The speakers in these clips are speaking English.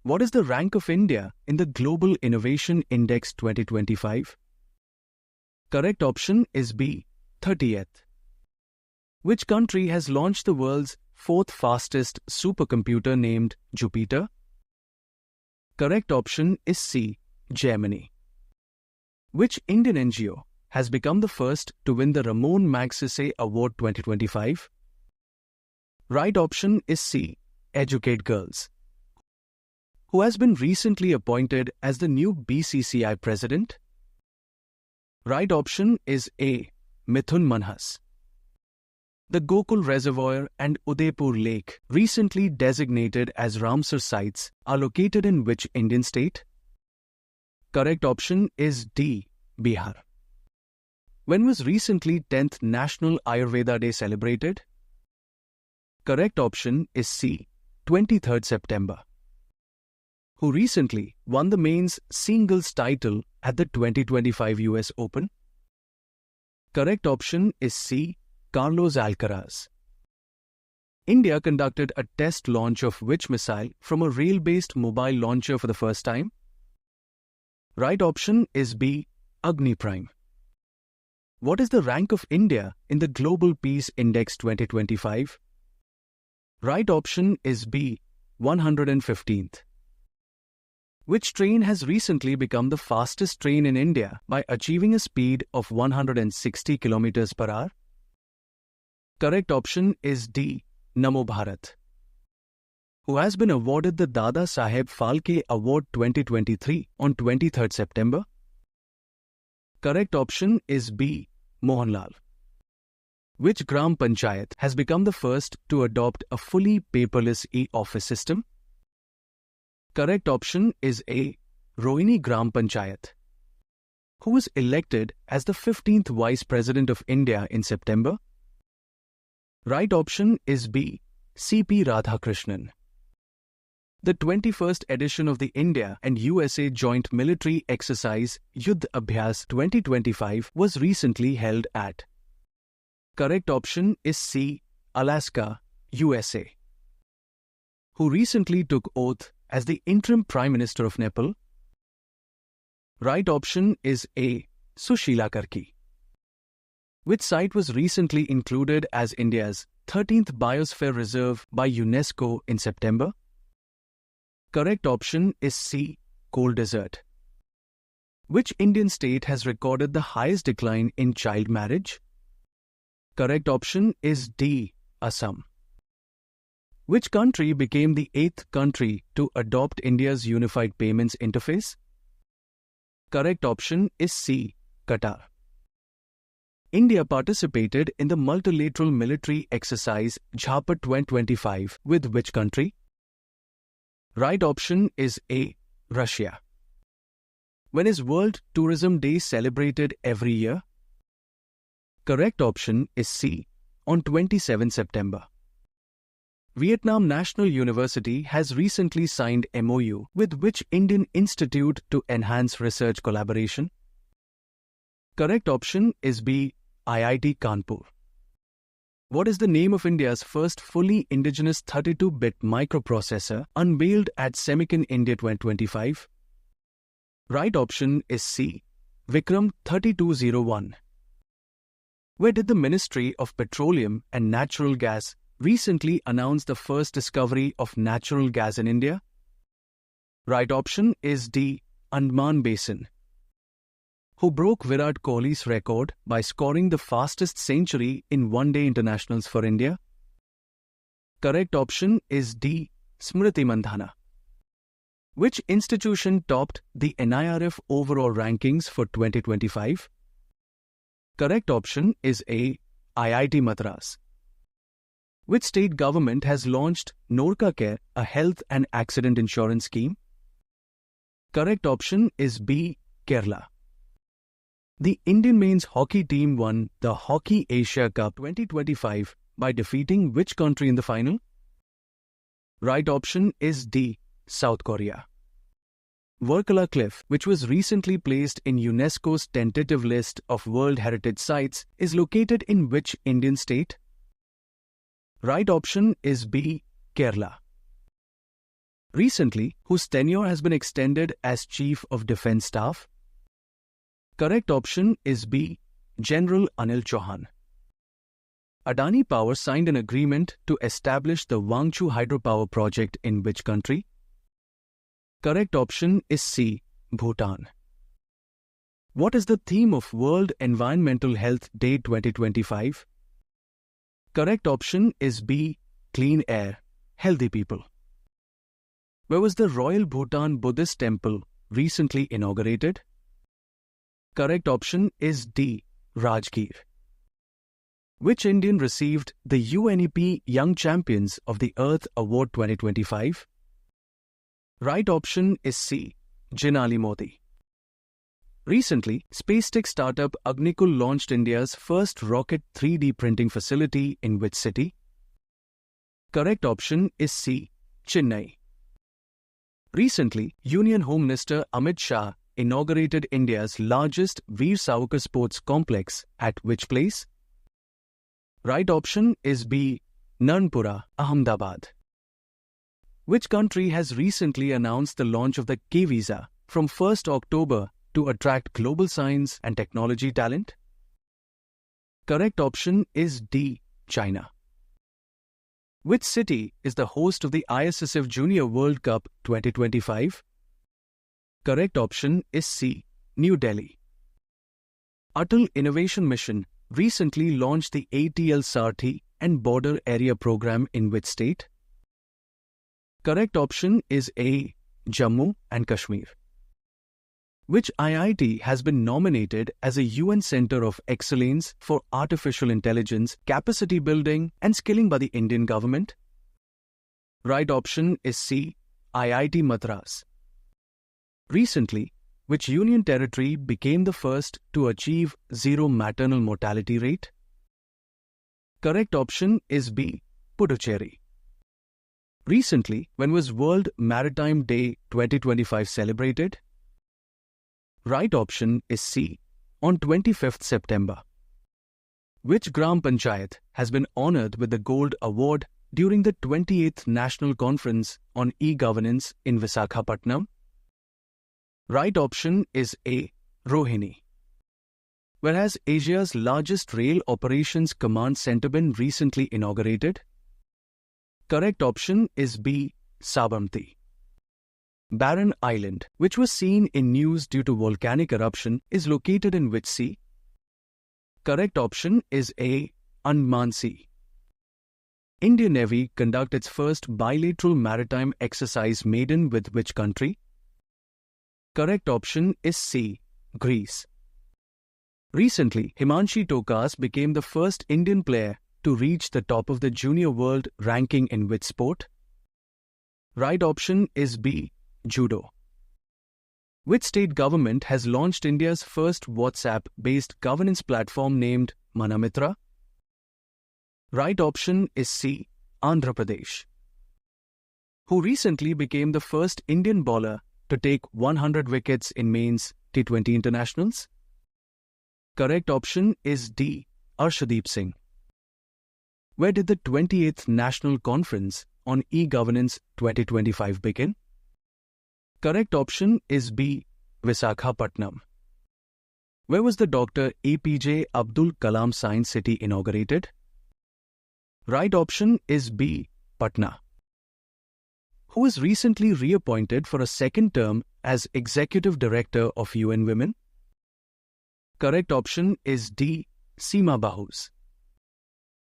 What is the rank of India in the Global Innovation Index 2025? Correct option is B, 30th. Which country has launched the world's fourth fastest supercomputer named Jupiter? Correct option is C, Germany. Which Indian NGO has become the first to win the Ramon Magsaysay Award 2025? Right option is C, Educate Girls. Who has been recently appointed as the new BCCI president? Right option is A, Mithun Manhas. The Gokul Reservoir and Udaipur Lake, recently designated as Ramsar sites, are located in which Indian state? Correct option is D, Bihar. When was recently 10th National Ayurveda Day celebrated? Correct option is C, 23rd September. Who recently won the men's singles title at the 2025 US Open? Correct option is C, Carlos Alcaraz. India conducted a test launch of which missile from a rail-based mobile launcher for the first time? Right option is B, Agni Prime. What is the rank of India in the Global Peace Index 2025? Right option is B, 115th. Which train has recently become the fastest train in India by achieving a speed of 160 km per hour? Correct option is D, Namo Bharat. Who has been awarded the Dada Saheb Phalke Award 2023 on 23rd September? Correct option is B, Mohanlal. Which Gram Panchayat has become the first to adopt a fully paperless e-office system? Correct option is A, Rohini Gram Panchayat. Who was elected as the 15th Vice President of India in September? Right option is B, C.P. Radhakrishnan. The 21st edition of the India and USA Joint Military Exercise Yuddh Abhyas 2025 was recently held at. Correct option is C, Alaska, USA. Who recently took oath as the interim Prime Minister of Nepal? Right option is A, Sushila Karki. Which site was recently included as India's 13th Biosphere Reserve by UNESCO in September? Correct option is C, Coal Desert. Which Indian state has recorded the highest decline in child marriage? Correct option is D, Assam. Which country became the 8th country to adopt India's Unified Payments Interface? Correct option is C, Qatar. India participated in the multilateral military exercise Jhapat 2025 with which country? Right option is A, Russia. When is World Tourism Day celebrated every year? Correct option is C, on 27 September. Vietnam National University has recently signed MOU with which Indian institute to enhance research collaboration? Correct option is B, IIT Kanpur. What is the name of India's first fully indigenous 32-bit microprocessor unveiled at Semicon India 2025? Right option is C, Vikram 3201. Where did the Ministry of Petroleum and Natural Gas recently announced the first discovery of natural gas in India? Right option is D, Andaman Basin. Who broke Virat Kohli's record by scoring the fastest century in one-day internationals for India? Correct option is D, Smriti Mandhana. Which institution topped the NIRF overall rankings for 2025? Correct option is A, IIT Madras. Which state government has launched Norka Care, a health and accident insurance scheme? Correct option is B, Kerala. The Indian men's hockey team won the Hockey Asia Cup 2025 by defeating which country in the final? Right option is D, South Korea. Varkala Cliff, which was recently placed in UNESCO's tentative list of World Heritage Sites, is located in which Indian state? Right option is B, Kerala. recently whose tenure has been extended as Chief of Defence Staff? Correct option is B. General Anil Chauhan. Adani Power signed an agreement to establish the Wangchu hydropower project in which country? Correct option is C. Bhutan. What is the theme of World Environmental Health Day 2025? Correct option is B. Clean air, healthy people. Where was the Royal Bhutan Buddhist Temple recently inaugurated? Correct option is D. Rajgir. Which Indian received the UNEP Young Champions of the Earth Award 2025? Right option is C. Jinali Modi. Recently, space tech startup Agnikul launched India's first rocket 3D printing facility in which city? Correct option is C. Chennai. Recently, Union Home Minister Amit Shah inaugurated India's largest Veer Savarkar Sports Complex at which place? Right option is B. Narnpura, Ahmedabad. Which country has recently announced the launch of the K-Visa from 1st October to attract global science and technology talent? Correct option is D. China. Which city is the host of the ISSF Junior World Cup 2025? Correct option is C. New Delhi. Atal Innovation Mission recently launched the ATL Sarthi and Border Area Program in which state? Correct option is A. Jammu and Kashmir. Which IIT has been nominated as a UN Center of Excellence for Artificial Intelligence, Capacity Building and Skilling by the Indian government? Right option is C. IIT Madras. Recently, which union territory became the first to achieve zero maternal mortality rate? Correct option is B. Puducherry. Recently, when was World Maritime Day 2025 celebrated? Right option is C. On 25th September. Which Gram Panchayat has been honored with the Gold Award during the 28th National Conference on E-Governance in Visakhapatnam? Right option is A. Rohini. Where has Asia's largest rail operations command center been recently inaugurated? Correct option is B. Sabarmati. Barren Island, which was seen in news due to volcanic eruption, is located in which sea? Correct option is A. Andaman Sea. Indian Navy conduct its first bilateral maritime exercise maiden with which country? Correct option is C. Greece. Recently, Himanshi Tokas became the first Indian player to reach the top of the Junior World Ranking in which sport? Right option is B. Judo. Which state government has launched India's first WhatsApp-based governance platform named Manamitra? Right option is C. Andhra Pradesh. Who recently became the first Indian bowler to take 100 wickets in mains T20 internationals? Correct option is D. Arshdeep Singh. Where did the 28th National Conference on E-Governance 2025 begin? Correct option is B. Visakhapatnam. Where was the Dr. APJ Abdul Kalam Science City inaugurated? Right option is B. Patna. Who was recently reappointed for a second term as Executive Director of UN Women? Correct option is D. Seema Bahus.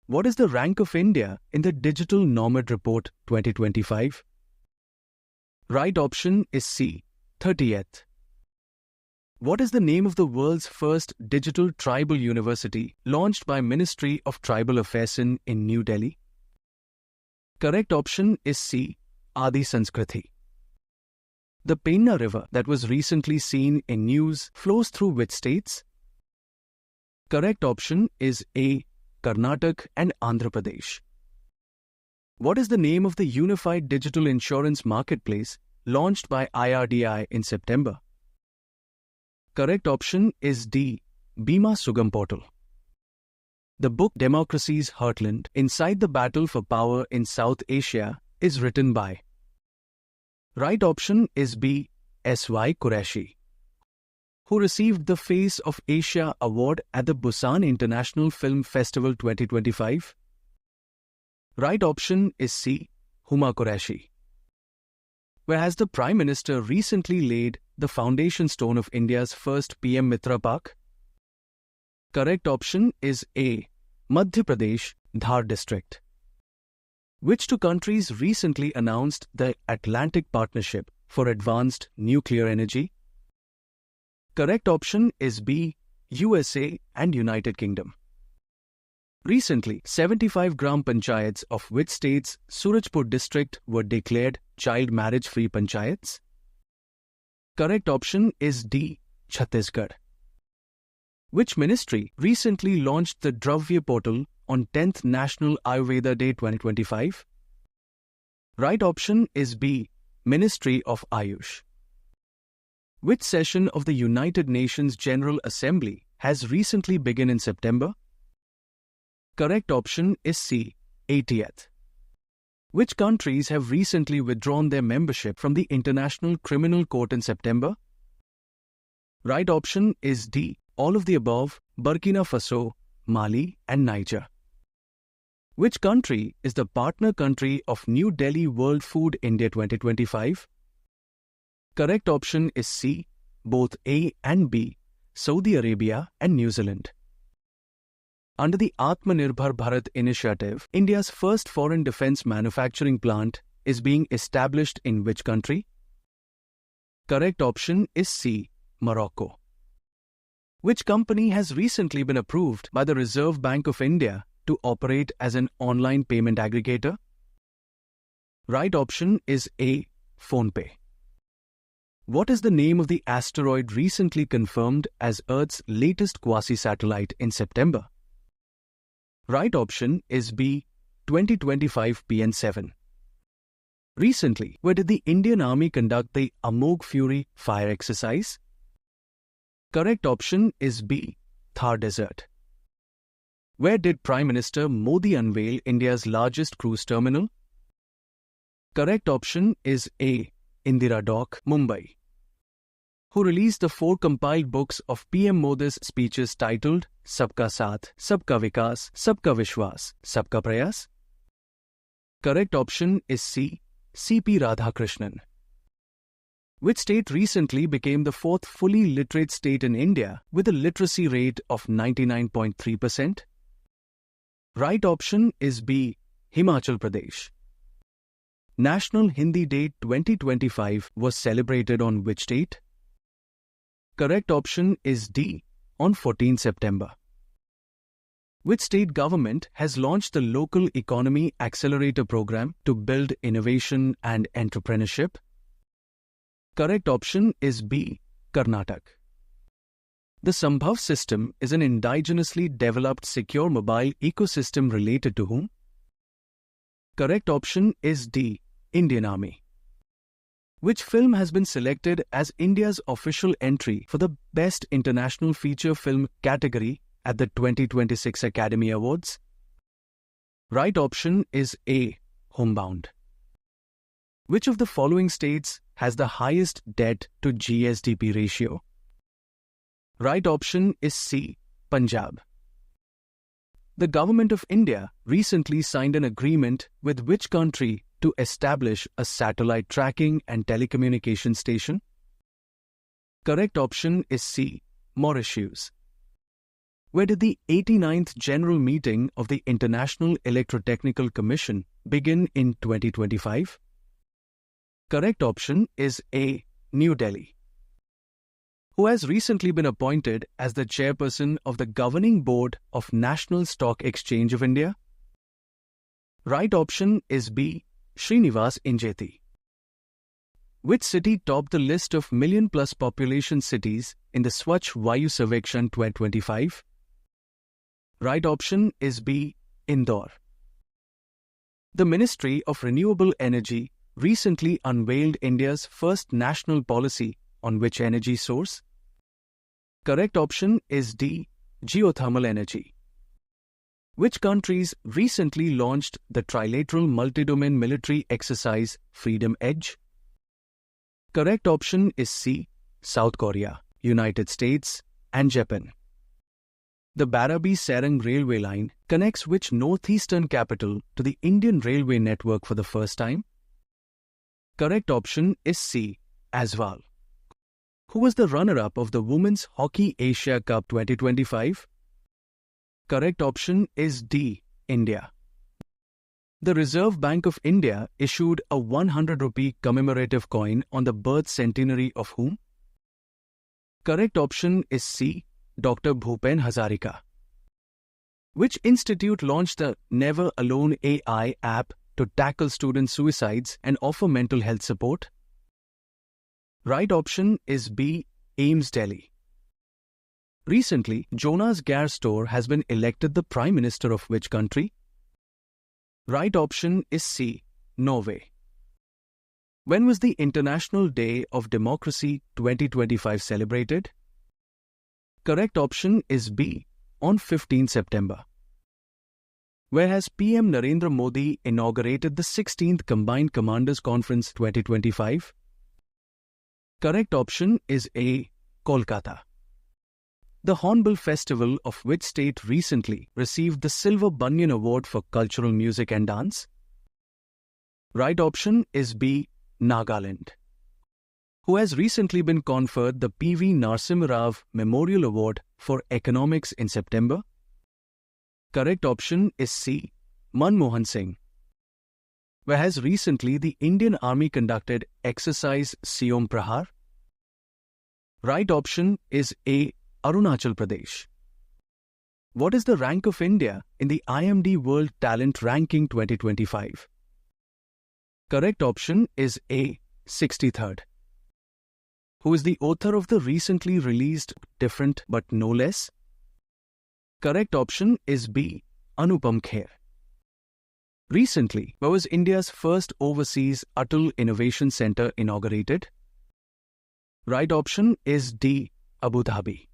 What is the rank of India in the Digital Nomad Report 2025? Right option is C. 30th. What is the name of the world's first digital tribal university launched by Ministry of Tribal Affairs in New Delhi? Correct option is C. Adi Sanskriti. The Penna River that was recently seen in news flows through which states? Correct option is A. Karnataka and Andhra Pradesh. What is the name of the Unified Digital Insurance Marketplace launched by IRDAI in September? Correct option is D. Bima Sugam Portal. The book Democracy's Heartland: Inside the Battle for Power in South Asia is written by Right option is B. S.Y. Qureshi, who received the Face of Asia Award at the Busan International Film Festival 2025. Right option is C. Huma Qureshi. Whereas the Prime Minister recently laid the foundation stone of India's first PM Mitra Park? Correct option is A. Madhya Pradesh, Dhar district. Which two countries recently announced the Atlantic Partnership for Advanced Nuclear Energy? Correct option is B. USA and United Kingdom. Recently, 75 Gram Panchayats of which state's Surajpur district were declared child marriage-free panchayats? Correct option is D. Chhattisgarh. Which ministry recently launched the Dravya portal on 10th National Ayurveda Day 2025? Right option is B. Ministry of Ayush. Which session of the United Nations General Assembly has recently begun in September? Correct option is C. 80th. Which countries have recently withdrawn their membership from the International Criminal Court in September? Right option is D. All of the above: Burkina Faso, Mali, and Niger. Which country is the partner country of New Delhi World Food India 2025? Correct option is C. Both A and B: Saudi Arabia and New Zealand. Under the Atmanirbhar Bharat initiative, India's first foreign defense manufacturing plant is being established in which country? Correct option is C. Morocco. Which company has recently been approved by the Reserve Bank of India to operate as an online payment aggregator? Right option is A. PhonePe. What is the name of the asteroid recently confirmed as Earth's latest quasi-satellite in September? Right option is B. 2025 PN7. Recently, where did the Indian Army conduct the Amog Fury fire exercise? Correct option is B. Thar Desert. Where did Prime Minister Modi unveil India's largest cruise terminal? Correct option is A. Indira Dock, Mumbai. Who released the 4 compiled books of PM Modi's speeches titled Sabka Saath, Sabka Vikas, Sabka Vishwas, Sabka Prayas? Correct option is C. C.P. Radhakrishnan. Which state recently became the 4th fully literate state in India with a literacy rate of 99.3%? Right option is B. Himachal Pradesh. National Hindi Day 2025 was celebrated on which date? Correct option is D. On 14 September. Which state government has launched the Local Economy Accelerator Program to build innovation and entrepreneurship? Correct option is B. Karnataka. The Sambhav system is an indigenously developed secure mobile ecosystem related to whom? Correct option is D. Indian Army. Which film has been selected as India's official entry for the Best International Feature Film category at the 2026 Academy Awards? Right option is A. Homebound. Which of the following states has the highest debt to GSDP ratio? Right option is C. Punjab. The Government of India recently signed an agreement with which country to establish a satellite tracking and telecommunication station? Correct option is C. Mauritius. Where did the 89th General Meeting of the International Electrotechnical Commission begin in 2025? Correct option is A. New Delhi. Who has recently been appointed as the chairperson of the Governing Board of National Stock Exchange of India? Right option is B. Srinivas Injeti. Which city topped the list of million-plus population cities in the Swachh Vayu Sarvekshan 2025? Right option is B. Indore. The Ministry of Renewable Energy recently unveiled India's first national policy on which energy source? Correct option is D. Geothermal energy. Which countries recently launched the trilateral multi-domain military exercise Freedom Edge? Correct option is C. South Korea, United States, and Japan. The Barabie-Serang railway line connects which northeastern capital to the Indian railway network for the first time? Correct option is C. Aswal. Who was the runner-up of the Women's Hockey Asia Cup 2025? Correct option is D. India. The Reserve Bank of India issued a 100 rupee commemorative coin on the birth centenary of whom? Correct option is C. Dr. Bhupen Hazarika. Which institute launched the Never Alone AI app to tackle student suicides and offer mental health support? Right option is B. AIIMS Delhi. Recently, Jonas Gahr Store has been elected the Prime Minister of which country? Right option is C. Norway. When was the International Day of Democracy 2025 celebrated? Correct option is B. On 15 September. Where has PM Narendra Modi inaugurated the 16th Combined Commanders Conference 2025? Correct option is A. Kolkata. The Hornbill Festival of which state recently received the Silver Banyan Award for Cultural Music and Dance? Right option is B. Nagaland. Who has recently been conferred the P.V. Narasimha Rao Memorial Award for Economics in September? Correct option is C. Manmohan Singh. Where has recently the Indian Army conducted exercise Siom Prahar? Right option is A. Arunachal Pradesh. What is the rank of India in the IMD World Talent Ranking 2025? Correct option is A. 63rd. Who is the author of the recently released Different But No Less? Correct option is B. Anupam Kher. Recently, where was India's first overseas Atal Innovation Centre inaugurated? Right option is D. Abu Dhabi.